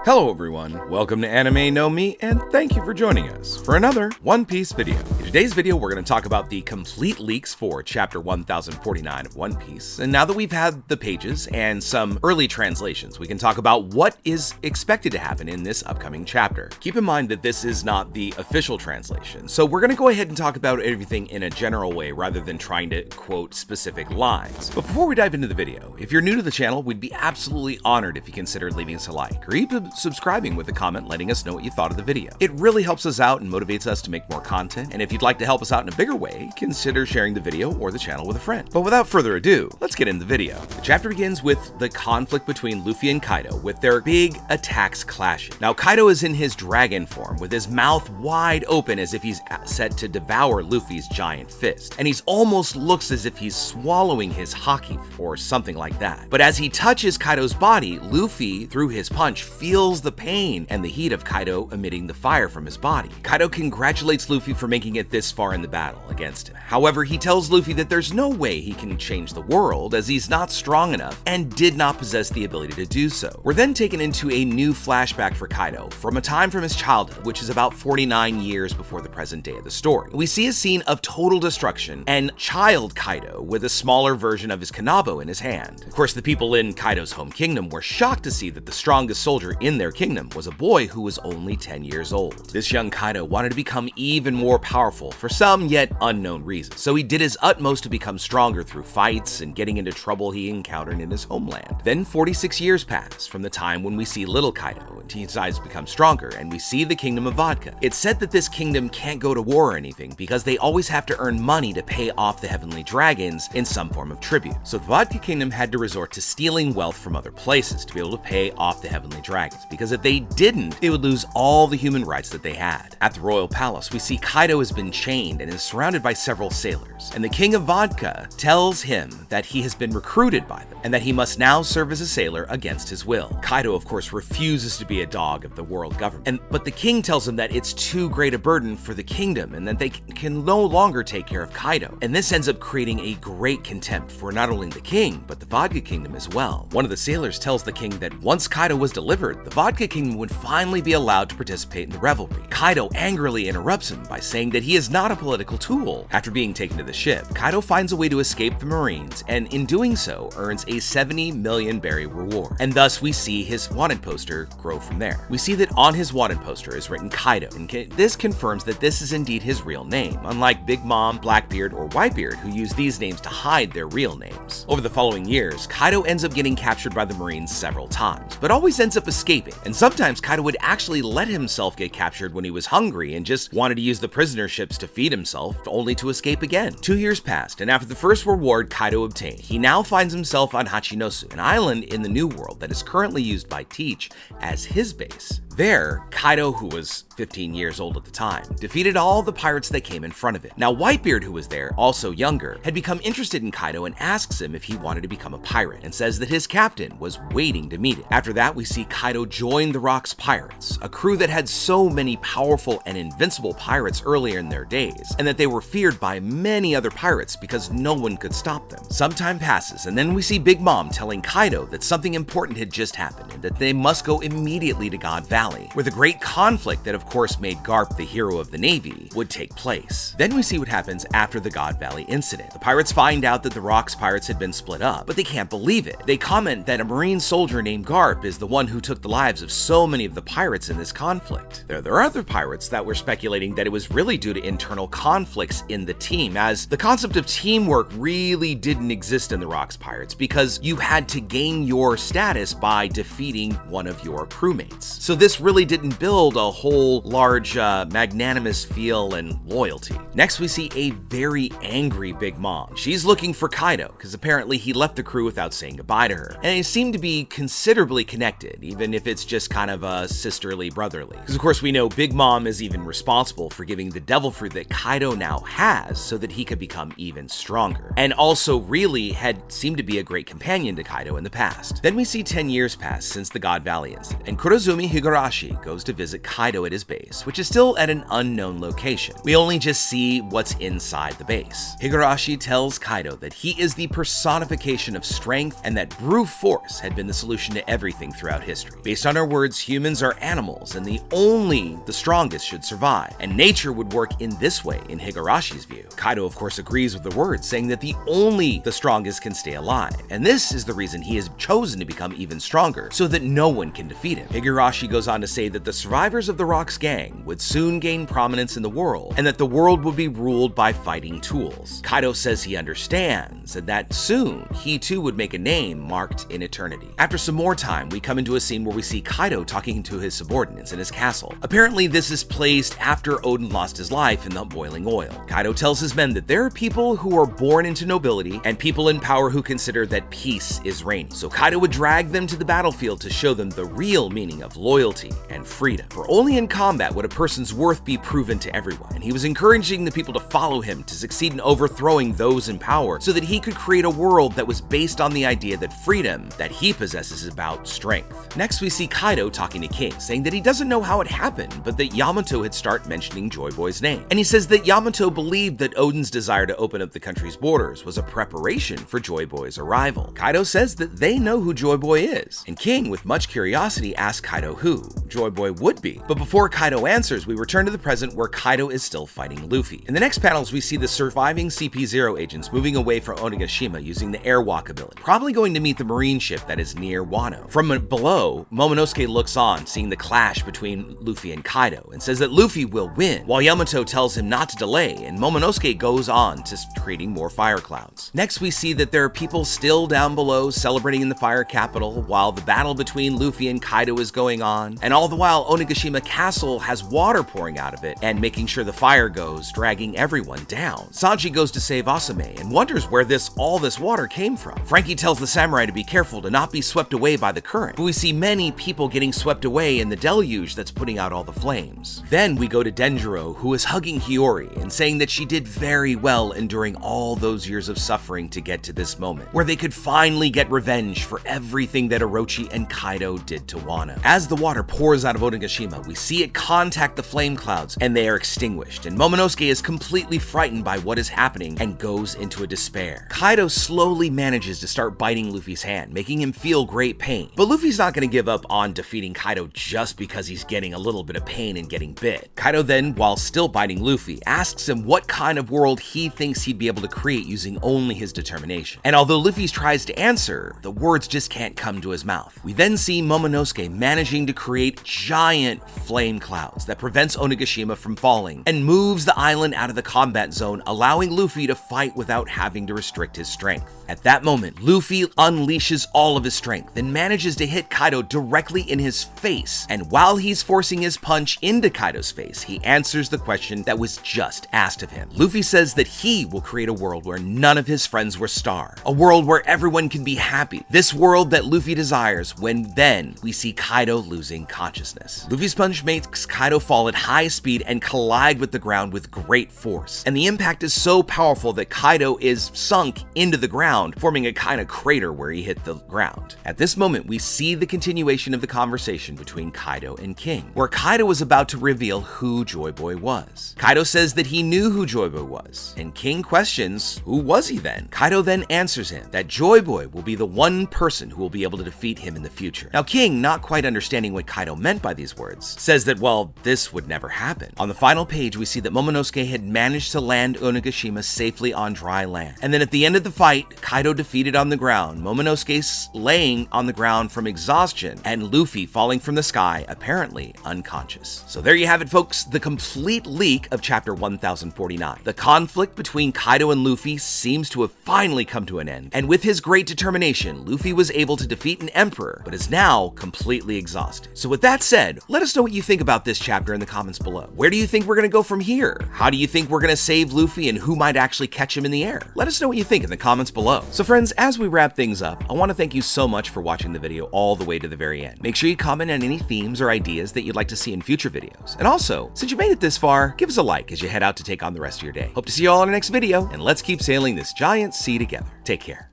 Hello everyone, welcome to Anime No Mi, and thank you for joining us for another One Piece video. In today's video, we're going to talk about the complete leaks for Chapter 1049 of One Piece, and now that we've had the pages and some early translations, we can talk about what is expected to happen in this upcoming chapter. Keep in mind that this is not the official translation, so we're going to go ahead and talk about everything in a general way rather than trying to quote specific lines. But before we dive into the video, if you're new to the channel, we'd be absolutely honored if you considered leaving us a like, or even subscribing with a comment letting us know what you thought of the video. It really helps us out and motivates us to make more content, and if you'd like to help us out in a bigger way, consider sharing the video or the channel with a friend. But without further ado, let's get into the video. The chapter begins with the conflict between Luffy and Kaido, with their big attacks clashing. Now Kaido is in his dragon form, with his mouth wide open as if he's set to devour Luffy's giant fist, and he's almost looks as if he's swallowing his haki or something like that. But as he touches Kaido's body, Luffy, through his punch, feels the pain and the heat of Kaido emitting the fire from his body. Kaido congratulates Luffy for making it this far in the battle against him. However, he tells Luffy that there's no way he can change the world as he's not strong enough and did not possess the ability to do so. We're then taken into a new flashback for Kaido from a time from his childhood, which is about 49 years before the present day of the story. We see a scene of total destruction and child Kaido with a smaller version of his Kanabo in his hand. Of course, the people in Kaido's home kingdom were shocked to see that the strongest soldier in their kingdom was a boy who was only 10 years old. This young Kaido wanted to become even more powerful for some yet unknown reasons, so he did his utmost to become stronger through fights and getting into trouble he encountered in his homeland. Then 46 years pass from the time when we see little Kaido and he decides to become stronger, and we see the kingdom of Vodka. It's said that this kingdom can't go to war or anything because they always have to earn money to pay off the heavenly dragons in some form of tribute. So the Vodka kingdom had to resort to stealing wealth from other places to be able to pay off the heavenly dragons, because if they didn't, they would lose all the human rights that they had. At the royal palace, we see Kaido has been chained and is surrounded by several sailors, and the king of Vodka tells him that he has been recruited by them and that he must now serve as a sailor against his will. Kaido, of course, refuses to be a dog of the world government, but the king tells him that it's too great a burden for the kingdom and that they can no longer take care of Kaido, and this ends up creating a great contempt for not only the king, but the Vodka kingdom as well. One of the sailors tells the king that once Kaido was delivered, the Vodka kingdom would finally be allowed to participate in the revelry. Kaido angrily interrupts him by saying that he is not a political tool. After being taken to the ship, Kaido finds a way to escape the Marines, and in doing so, earns a 70 million berry reward. And thus we see his wanted poster grow from there. We see that on his wanted poster is written Kaido, and this confirms that this is indeed his real name, unlike Big Mom, Blackbeard, or Whitebeard, who use these names to hide their real names. Over the following years, Kaido ends up getting captured by the Marines several times, but always ends up escaping, and sometimes Kaido would actually let himself get captured when he was hungry and just wanted to use the prisoner ships to feed himself, only to escape again. 2 years passed, and after the first reward Kaido obtained, he now finds himself on Hachinosu, an island in the New World that is currently used by Teach as his base. There, Kaido, who was 15 years old at the time, defeated all the pirates that came in front of him. Now Whitebeard, who was there, also younger, had become interested in Kaido and asks him if he wanted to become a pirate, and says that his captain was waiting to meet him. After that, we see Kaido join the Rock's pirates, a crew that had so many powerful and invincible pirates earlier in their days, and that they were feared by many other pirates because no one could stop them. Some time passes, and then we see Big Mom telling Kaido that something important had just happened and that they must go immediately to God Valley, where the great conflict that of course made Garp the hero of the Navy would take place. Then we see what happens after the God Valley incident. The pirates find out that the Rock's pirates had been split up, but they can't believe it. They comment that a Marine soldier named Garp is the one who took the lives of so many of the pirates in this conflict. There are other pirates that were speculating that it was really due to internal conflicts in the team, as the concept of teamwork really didn't exist in the Rock's pirates because you had to gain your status by defeating one of your crewmates. So this really didn't build a whole large magnanimous feel and loyalty. Next, we see a very angry Big Mom. She's looking for Kaido because apparently he left the crew without saying goodbye to her, and they seem to be considerably connected, even if it's just kind of a sisterly brotherly. Because of course we know Big Mom is even responsible for giving the devil fruit that Kaido now has so that he could become even stronger, and also really had seemed to be a great companion to Kaido in the past. Then we see 10 years pass since the God Valley incident, and Kurozumi, Higurashi, Higurashi goes to visit Kaido at his base, which is still at an unknown location. We only just see what's inside the base. Higurashi tells Kaido that he is the personification of strength and that brute force had been the solution to everything throughout history. Based on our words, humans are animals and only the strongest should survive, and nature would work in this way in Higurashi's view. Kaido of course agrees with the words, saying that only the strongest can stay alive, and this is the reason he has chosen to become even stronger, so that no one can defeat him. Higurashi goes on to say that the survivors of the Rock's gang would soon gain prominence in the world, and that the world would be ruled by fighting tools. Kaido says he understands, and that soon he too would make a name marked in eternity. After some more time, we come into a scene where we see Kaido talking to his subordinates in his castle. Apparently this is placed after Odin lost his life in the boiling oil. Kaido tells his men that there are people who are born into nobility and people in power who consider that peace is reigning. So Kaido would drag them to the battlefield to show them the real meaning of loyalty and freedom. For only in combat would a person's worth be proven to everyone, and he was encouraging the people to follow him to succeed in overthrowing those in power so that he could create a world that was based on the idea that freedom that he possesses is about strength. Next we see Kaido talking to King, saying that he doesn't know how it happened, but that Yamato had started mentioning Joy Boy's name. And he says that Yamato believed that Odin's desire to open up the country's borders was a preparation for Joy Boy's arrival. Kaido says that they know who Joy Boy is, and King, with much curiosity, asks Kaido who Joy Boy would be. But before Kaido answers, we return to the present where Kaido is still fighting Luffy. In the next panels, we see the surviving CP0 agents moving away from Onigashima using the airwalk ability, probably going to meet the marine ship that is near Wano. From below, Momonosuke looks on, seeing the clash between Luffy and Kaido, and says that Luffy will win, while Yamato tells him not to delay, and Momonosuke goes on to creating more fire clouds. Next, we see that there are people still down below celebrating in the fire capital, while the battle between Luffy and Kaido is going on, and all the while Onigashima Castle has water pouring out of it and making sure the fire goes, dragging everyone down. Sanji goes to save Asame and wonders where all this water came from. Frankie tells the samurai to be careful to not be swept away by the current, but we see many people getting swept away in the deluge that's putting out all the flames. Then we go to Denjiro, who is hugging Hiyori and saying that she did very well enduring all those years of suffering to get to this moment, where they could finally get revenge for everything that Orochi and Kaido did to Wano. As the water pours out of Onigashima, we see it contact the flame clouds and they are extinguished, and Momonosuke is completely frightened by what is happening and goes into a despair. Kaido slowly manages to start biting Luffy's hand, making him feel great pain. But Luffy's not going to give up on defeating Kaido just because he's getting a little bit of pain and getting bit. Kaido then, while still biting Luffy, asks him what kind of world he thinks he'd be able to create using only his determination. And although Luffy tries to answer, the words just can't come to his mouth. We then see Momonosuke managing to create giant flame clouds that prevents Onigashima from falling and moves the island out of the combat zone, allowing Luffy to fight without having to restrict his strength. At that moment, Luffy unleashes all of his strength and manages to hit Kaido directly in his face. And while he's forcing his punch into Kaido's face, he answers the question that was just asked of him. Luffy says that he will create a world where none of his friends will starve, a world where everyone can be happy, this world that Luffy desires. When then we see Kaido losing consciousness. Luffy's punch makes Kaido fall at high speed and collide with the ground with great force, and the impact is so powerful that Kaido is sunk into the ground, forming a kind of crater where he hit the ground. At this moment, we see the continuation of the conversation between Kaido and King, where Kaido was about to reveal who Joy Boy was. Kaido says that he knew who Joy Boy was, and King questions, who was he then? Kaido then answers him that Joy Boy will be the one person who will be able to defeat him in the future. Now King, not quite understanding what Kaido meant by these words, says that, well, this would never happen. On the final page, we see that Momonosuke had managed to land Onigashima safely on dry land. And then at the end of the fight, Kaido defeated on the ground, Momonosuke laying on the ground from exhaustion, and Luffy falling from the sky, apparently unconscious. So there you have it, folks, the complete leak of chapter 1049. The conflict between Kaido and Luffy seems to have finally come to an end, and with his great determination, Luffy was able to defeat an emperor, but is now completely exhausted. So with that said, let us know what you think about this chapter in the comments below. Where do you think we're going to go from here? How do you think we're going to save Luffy, and who might actually catch him in the air? Let us know what you think in the comments below. So friends, as we wrap things up, I want to thank you so much for watching the video all the way to the very end. Make sure you comment on any themes or ideas that you'd like to see in future videos. And also, since you made it this far, give us a like as you head out to take on the rest of your day. Hope to see you all in our next video, and let's keep sailing this giant sea together. Take care.